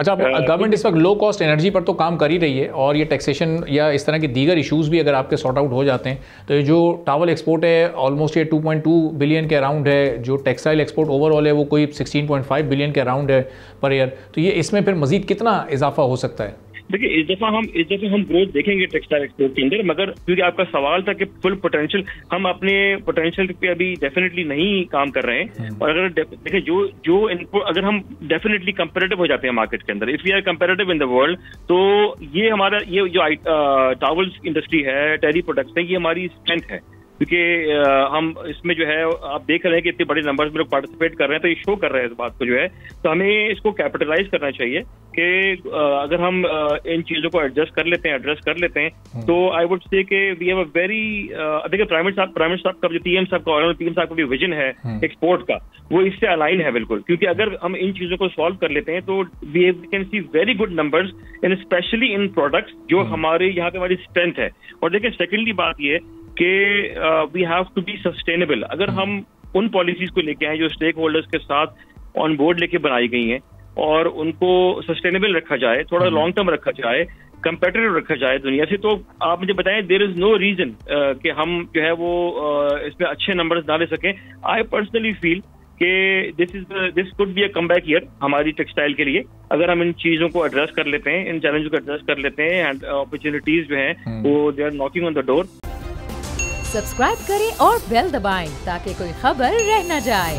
अच्छा, गवर्नमेंट इस वक्त लो कॉस्ट एनर्जी पर तो काम कर ही रही है, और ये टैक्सेशन या इस तरह के दीगर इश्यूज़ भी अगर आपके सॉर्ट आउट हो जाते हैं तो ये जो टावल एक्सपोर्ट है ऑलमोस्ट ये 2.2 बिलियन के अराउंड है, जो टेक्सटाइल एक्सपोर्ट ओवरऑल है वो कोई 16.5 बिलियन के अराउंड है पर ईयर। तो ये इसमें फिर मजीद कितना इजाफा हो सकता है? देखिए, इस दफा हम ग्रोथ देखेंगे टेक्सटाइल एक्सपोर्ट के अंदर, मगर क्योंकि आपका सवाल था कि फुल पोटेंशियल, हम अपने पोटेंशियल पे अभी डेफिनेटली नहीं काम कर रहे हैं। और अगर देखिए जो इनपुट, अगर हम डेफिनेटली कंपेरेटिव हो जाते हैं मार्केट के अंदर, if we are comparative in the world, तो ये हमारा ये जो टॉवल्स इंडस्ट्री है, टेरी प्रोडक्ट्स है, ये हमारी स्ट्रेंथ है। क्योंकि हम इसमें जो है आप देख रहे हैं कि इतने बड़े नंबर्स में लोग पार्टिसिपेट कर रहे हैं, तो ये शो कर रहे हैं इस बात को जो है। तो हमें इसको कैपिटलाइज करना चाहिए कि अगर हम इन चीजों को एडजस्ट कर लेते हैं, एड्रेस कर लेते हैं, तो आई वुड से कि वी हैव अ वेरी, देखिए प्राइम साहब का जो पीएम साहब का भी विजन है एक्सपोर्ट का, वो इससे अलाइन है बिल्कुल। क्योंकि अगर हम इन चीजों को सॉल्व कर लेते हैं तो we can see very good numbers in especially in products जो हमारे यहाँ पे हमारी स्ट्रेंथ है। और देखिए सेकेंडली बात ये कि we have to be sustainable. अगर हम उन पॉलिसीज को लेके आए जो स्टेक होल्डर्स के साथ ऑन बोर्ड लेके बनाई गई हैं, और उनको सस्टेनेबल रखा जाए, थोड़ा लॉन्ग टर्म रखा जाए, कंपेटिटिव रखा जाए दुनिया से, तो आप मुझे बताएं देयर इज नो रीजन कि हम जो है वो इसमें अच्छे नंबर्स ना ले सकें। आई पर्सनली फील कि this could be a comeback year हमारी टेक्सटाइल के लिए, अगर हम इन चीजों को एड्रेस कर लेते हैं, इन चैलेंज को एड्रेस कर लेते हैं, एंड अपॉर्चुनिटीज जो हैं वो they are knocking on the door. Subscribe करें और बेल दबाएं ताकि कोई खबर रह न जाए।